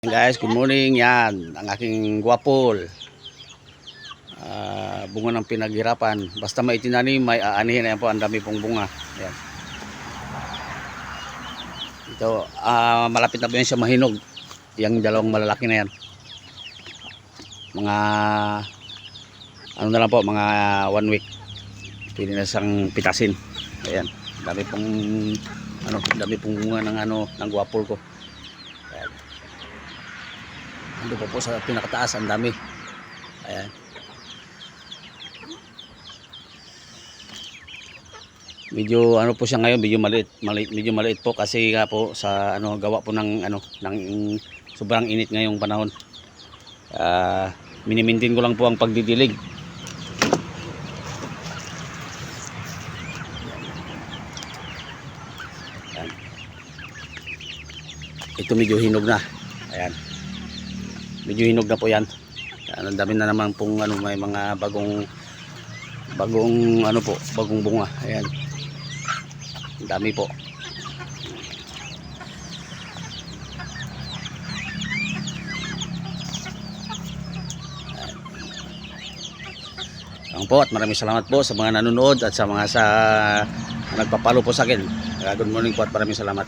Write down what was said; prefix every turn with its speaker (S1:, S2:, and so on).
S1: Guys, good morning. Yan, ang aking guwapol. Bunga ng pinaghirapan. Basta may itinanim, may aanihin. Ayan po, ang dami pong bunga. Ayan. Ito, malapit na po yan siya mahinog. Yung dalawang malalaki na yan. Mga, ano na lang po, mga 1 week. Pwede na siyang pitasin. Ayan, dami pong, dami pong bunga ng, ng guwapol ko. Ayan. Ando po sa pinakataas, ang dami. Ayan. Medyo po siya ngayon, medyo maliit po kasi nga po sa gawa po ng ng sobrang init ngayong panahon. Minimintin ko lang po ang pagdidilig. Ayan. Ito medyo hinog na. Ayan. Medyo hinog na po 'yan. Ang dami na naman pong may mga bagong bagong bunga. Ayan. Ang dami po. Ang po at maraming salamat po sa mga nanonood at sa mga nagpapalo po sa akin. Good morning po at maraming salamat.